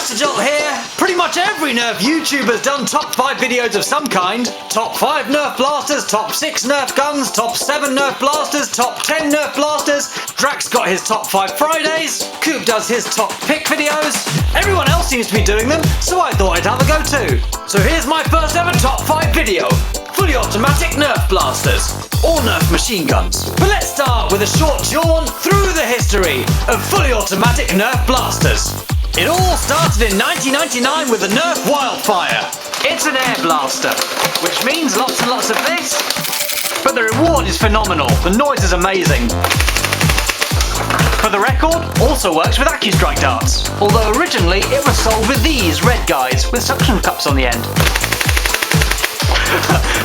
Just a Jolt here. Pretty much every Nerf YouTuber's done top 5 videos of some kind. Top 5 Nerf blasters, top 6 Nerf guns, top 7 Nerf blasters, top 10 Nerf blasters. Drax got his top 5 Fridays. Coop does his top pick videos. Everyone else seems to be doing them, so I thought I'd have a go too. So here's my first ever top 5 video. Fully automatic Nerf blasters, or Nerf machine guns. But let's start with a short jaunt through the history of fully automatic Nerf blasters. It all started in 1999 with the Nerf Wildfire. It's an air blaster, which means lots and lots of this, but the reward is phenomenal. The noise is amazing. For the record, also works with AccuStrike darts, although originally it was sold with these red guys with suction cups on the end.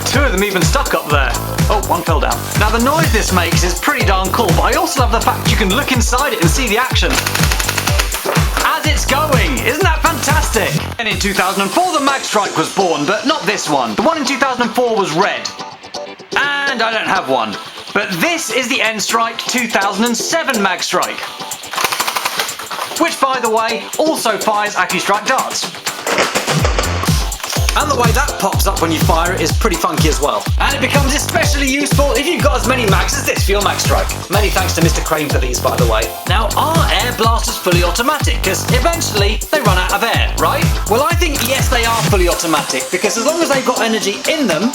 2 of them even stuck up there. Oh, one fell down. Now the noise this makes is pretty darn cool, but I also love the fact you can look inside it and see the action as it's going. Isn't that fantastic? And in 2004 the Magstrike was born, but not this one. The one in 2004 was red. And I don't have one. But this is the N-strike 2007 Magstrike, which by the way also fires AccuStrike darts. And the way that pops up when you fire it is pretty funky as well. And it becomes especially useful if you've got as many mags as this for your Magstrike. Many thanks to Mr. Crane for these, by the way. Now, are air blasters fully automatic? Because eventually they run out of air, right? Well, I think yes, they are fully automatic, because as long as they've got energy in them,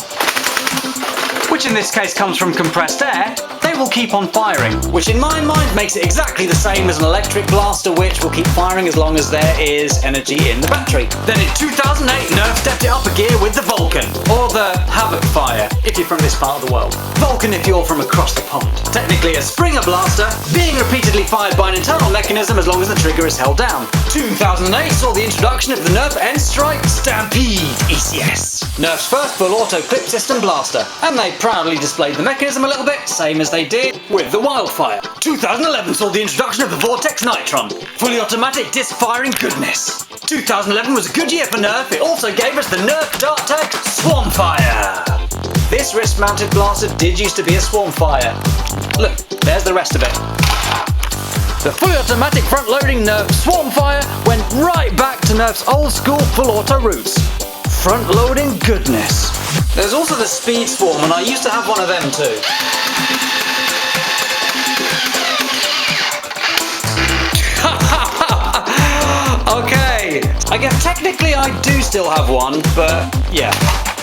which in this case comes from compressed air, they will keep on firing, which in my mind makes it exactly the same as an electric blaster, which will keep firing as long as there is energy in the battery. Then in 2008, Nerf stepped it up a gear with the Vulcan, or the Havokfire, if you're from this part of the world. Vulcan if you're from across the pond. Technically a Springer blaster, being repeatedly fired by an internal mechanism as long as the trigger is held down. 2008 saw the introduction of the Nerf N-strike Stampede, ECS. Nerf's first full auto clip system blaster, and they proudly displayed the mechanism a little bit, same as they did with the Wildfire. 2011 saw the introduction of the Vortex Nitron, fully automatic disc firing goodness. 2011 was a good year for Nerf. It also gave us the Nerf Dart Tag Swarmfire. This wrist-mounted blaster did used to be a Swarmfire. Look, there's the rest of it. The fully automatic front-loading Nerf Swarmfire went right back to Nerf's old-school full auto roots. Front-loading goodness. There's also the Speedswarm, and I used to have one of them too. Okay, I guess technically I do still have one, but yeah.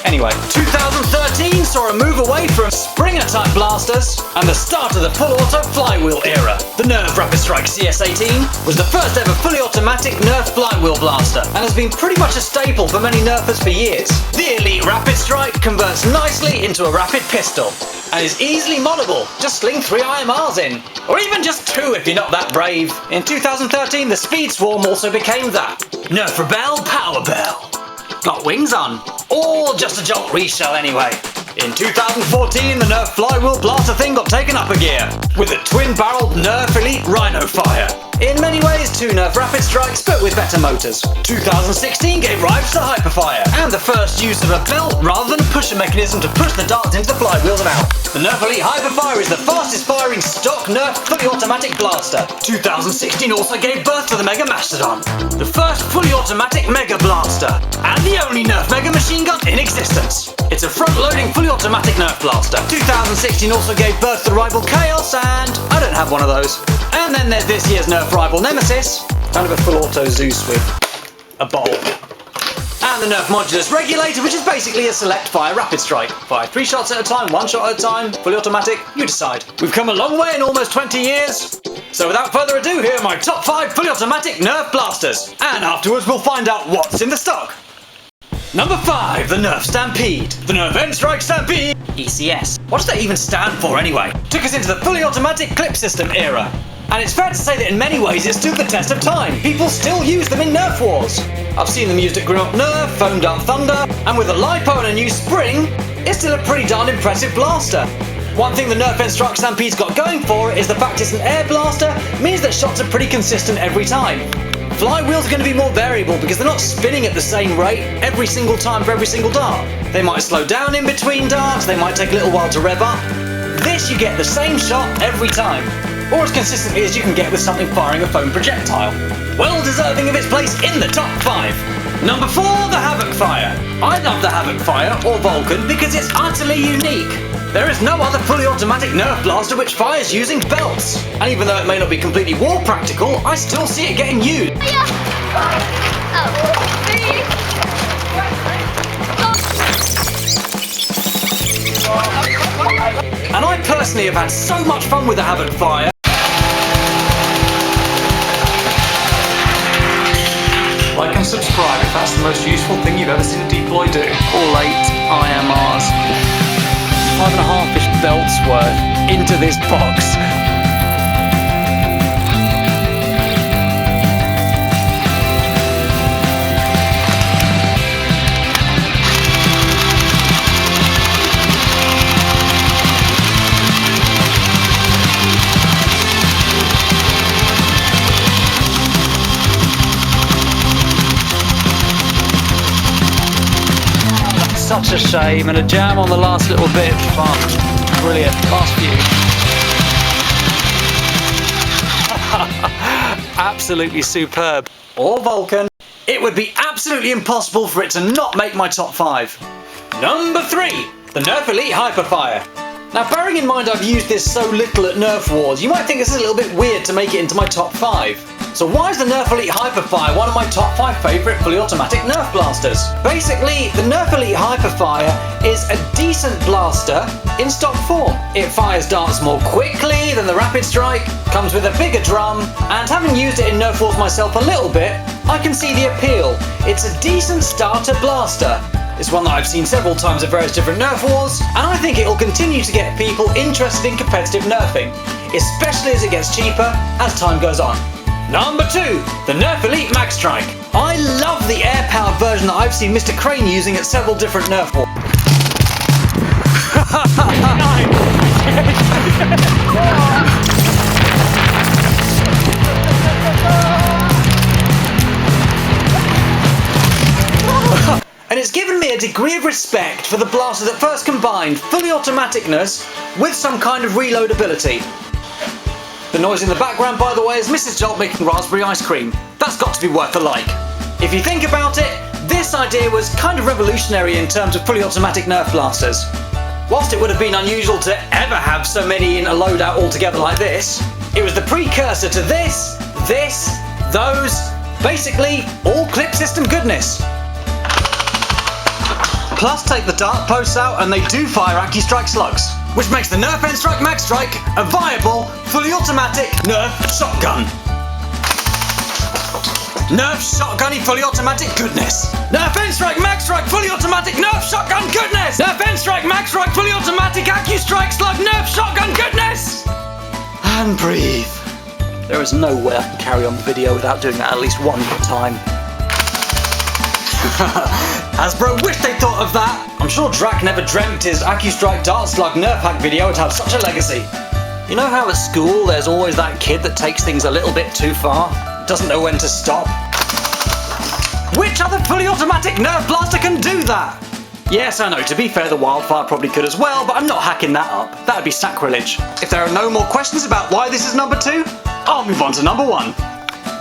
Anyway, 2013 saw a move away from Springer-type blasters and the start of the full-auto flywheel era. The Nerf Rapidstrike CS18 was the first ever fully automatic Nerf flywheel blaster and has been pretty much a staple for many Nerfers for years. The Elite Rapidstrike converts nicely into a rapid pistol and is easily moddable. Just sling 3 IMRs in, or even just 2 if you're not that brave. In 2013, the Speedswarm also became that. Nerf Rebelle Power Bell. Got wings on. Or just a Jolt reshell anyway. In 2014, the Nerf flywheel blaster thing got taken up a gear with a twin-barreled Nerf Elite Rhinofire. In many ways, 2 Nerf Rapidstrikes, but with better motors. 2016 gave rise to Hyperfire, and the first use of a belt rather than a pusher mechanism to push the darts into the flywheels and out. The Nerf Elite Hyperfire is the fastest firing stock Nerf fully automatic blaster. 2016 also gave birth to the Mega Mastodon, the first fully automatic Mega Blaster, and the only Nerf Mega Machine Gun in existence. It's a front-loading fully automatic Nerf blaster. 2016 also gave birth to the Rival Khaos, and I don't have one of those. And then there's this year's Nerf Rival Nemesis, kind of a full auto Zeus with a bowl. And the Nerf Modulus Regulator, which is basically a select fire rapid strike. Fire 3 shots at a time, 1 shot at a time, fully automatic, you decide. We've come a long way in almost 20 years. So without further ado, here are my top 5 fully automatic Nerf blasters. And afterwards we'll find out what's in the stock. Number 5, the Nerf Stampede. The Nerf N-strike Stampede, ECS. What does that even stand for anyway? Took us into the fully automatic clip system era. And it's fair to say that in many ways it stood the test of time. People still use them in Nerf wars. I've seen them used at Grown Up Nerf, Foam Dart Thunder, and with a LiPo and a new spring, it's still a pretty darn impressive blaster. One thing the Nerf N-strike Stampede's got going for it is the fact it's an air blaster means that shots are pretty consistent every time. Flywheels are going to be more variable because they're not spinning at the same rate every single time for every single dart. They might slow down in between darts, they might take a little while to rev up. This you get the same shot every time, or as consistently as you can get with something firing a foam projectile. well deserving of its place in the top 5. Number 4, the Havokfire. I love the Havokfire, or Vulcan, because it's utterly unique. There is no other fully automatic Nerf blaster which fires using belts. And even though it may not be completely war practical, I still see it getting used. And I personally have had so much fun with the Havokfire. Like and subscribe if that's the most useful thing you've ever seen a deploy do. All 8 IMRs. 5.5-ish belts worth into this box. Such a shame, and a jam on the last little bit. Fun. Brilliant. Last few. Absolutely superb. Or Vulcan. It would be absolutely impossible for it to not make my top 5. Number 3, the Nerf Elite Hyperfire. Now, bearing in mind I've used this so little at Nerf Wars, you might think this is a little bit weird to make it into my top 5. So why is the Nerf Elite Hyperfire one of my top 5 favourite fully automatic Nerf blasters? Basically, the Nerf Elite Hyperfire is a decent blaster in stock form. It fires darts more quickly than the Rapidstrike, comes with a bigger drum, and having used it in Nerf Wars myself a little bit, I can see the appeal. It's a decent starter blaster. It's one that I've seen several times at various different Nerf Wars, and I think it will continue to get people interested in competitive nerfing, especially as it gets cheaper as time goes on. Number 2, the Nerf Elite Magstrike. I love the air-powered version that I've seen Mr. Crane using at several different Nerf Wars. And it's given me a degree of respect for the blaster that first combined fully automaticness with some kind of reload ability. The noise in the background, by the way, is Mrs. Jolt making raspberry ice cream. That's got to be worth a like. If you think about it, this idea was kind of revolutionary in terms of fully automatic Nerf blasters. Whilst it would have been unusual to ever have so many in a loadout altogether like this, it was the precursor to this, those, basically all clip system goodness. Plus take the dart posts out and they do fire AccuStrike slugs, which makes the Nerf N-strike Magstrike a viable, fully automatic Nerf shotgun. Nerf shotgunny fully automatic goodness. Nerf N-strike Magstrike fully automatic Nerf shotgun goodness. Nerf N-strike Magstrike fully automatic AccuStrike slug Nerf shotgun goodness. And breathe. There is no way I can carry on the video without doing that at least one time. Hasbro wish they thought of that. I'm sure Drac never dreamt his AccuStrike Dart Slug Nerf hack video would have such a legacy. You know how at school there's always that kid that takes things a little bit too far? Doesn't know when to stop? Which other fully automatic Nerf blaster can do that? Yes, I know, to be fair, the Wildfire probably could as well, but I'm not hacking that up. That'd be sacrilege. If there are no more questions about why this is number 2, I'll move on to number 1.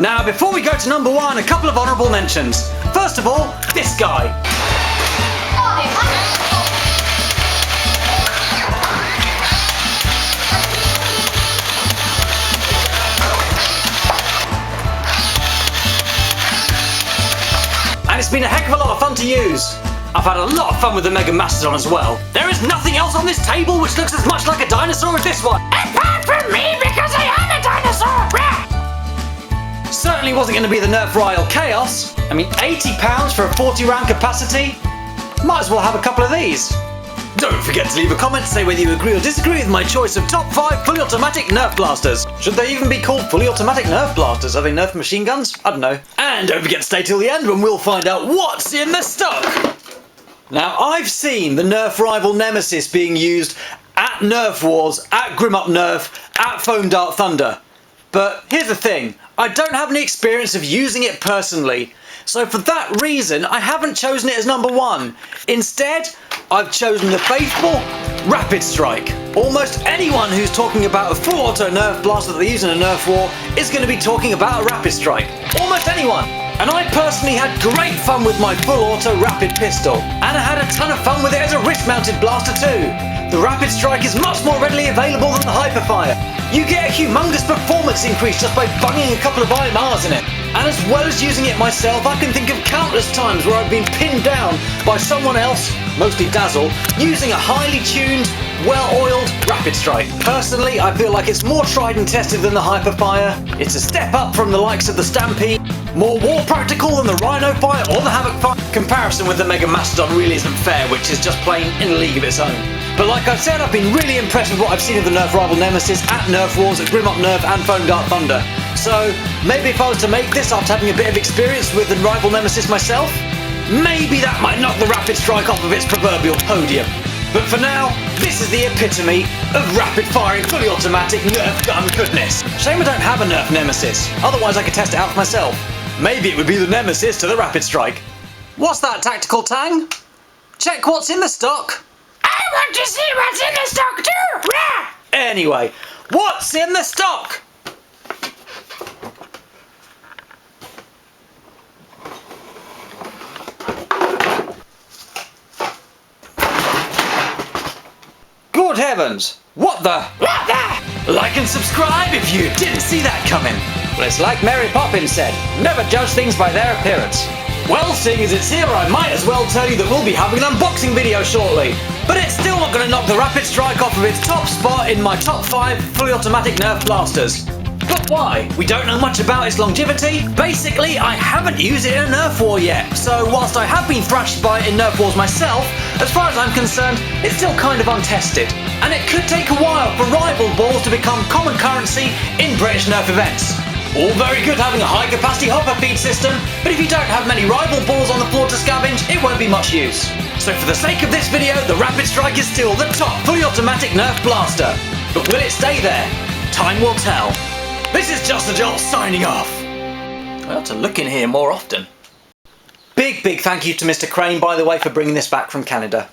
Now, before we go to number 1, a couple of honourable mentions. First of all, this guy. And it's been a heck of a lot of fun to use. I've had a lot of fun with the Mega Mastodon as well. There is nothing else on this table which looks as much like a dinosaur as this one. Apart from me, because I am a dinosaur! Certainly wasn't going to be the Nerf Rival Khaos. I mean, £80 for a 40-round capacity? Might as well have a couple of these. Don't forget to leave a comment to say whether you agree or disagree with my choice of top 5 fully automatic Nerf blasters. Should they even be called fully automatic Nerf blasters? Are they Nerf machine guns? I don't know. And don't forget to stay till the end when we'll find out what's in the stock. Now, I've seen the Nerf Rival Nemesis being used at Nerf Wars, at Grim Up Nerf, at Foam Dart Thunder. But here's the thing, I don't have any experience of using it personally, so for that reason I haven't chosen it as number 1. Instead, I've chosen the faithful Rapidstrike. Almost anyone who's talking about a full auto Nerf blaster that they're using in a Nerf war is going to be talking about a Rapidstrike. Almost anyone. And I personally had great fun with my full auto rapid pistol, and I had a ton of fun with it as a wrist mounted blaster too. The Rapidstrike is much more readily available than the Hyperfire. You get a humongous performance increase just by bunging a couple of IMRs in it. And as well as using it myself, I can think of countless times where I've been pinned down by someone else, mostly Dazzle, using a highly tuned, well-oiled Rapidstrike. Personally, I feel like it's more tried and tested than the Hyperfire. It's a step up from the likes of the Stampede, more war practical than the Rhinofire or the Havokfire. Comparison with the Mega Mastodon really isn't fair, which is just plain in a league of its own. But like I said, I've been really impressed with what I've seen of the Nerf Rival Nemesis at Nerf Wars, at Grimlock Nerf and Foam Dart Thunder. So maybe if I was to make this after having a bit of experience with the Rival Nemesis myself, maybe that might knock the Rapidstrike off of its proverbial podium. But for now, this is the epitome of rapid-firing, fully automatic Nerf gun goodness. Shame I don't have a Nerf Nemesis, otherwise I could test it out for myself. Maybe it would be the Nemesis to the Rapidstrike. What's that, Tactical Tang? Check what's in the stock. I want to see what's in the stock too! Rah! Anyway, what's in the stock? Good heavens! What the? What the? Like and subscribe if you didn't see that coming. Well, it's like Mary Poppins said, never judge things by their appearance. Well, seeing as it's here, I might as well tell you that we'll be having an unboxing video shortly. But it's still not going to knock the Rapidstrike off of its top spot in my top 5 fully automatic Nerf blasters. But why? We don't know much about its longevity. Basically, I haven't used it in a Nerf war yet, so whilst I have been thrashed by it in Nerf wars myself, as far as I'm concerned, it's still kind of untested. And it could take a while for rival balls to become common currency in British Nerf events. All very good having a high capacity hopper feed system, but if you don't have many rival balls on the floor to scavenge, it won't be much use. So for the sake of this video, the Rapidstrike is still the top fully automatic Nerf blaster. But will it stay there? Time will tell. This is Just a Jolt signing off. I ought to look in here more often. Big thank you to Mr. Crane, by the way, for bringing this back from Canada.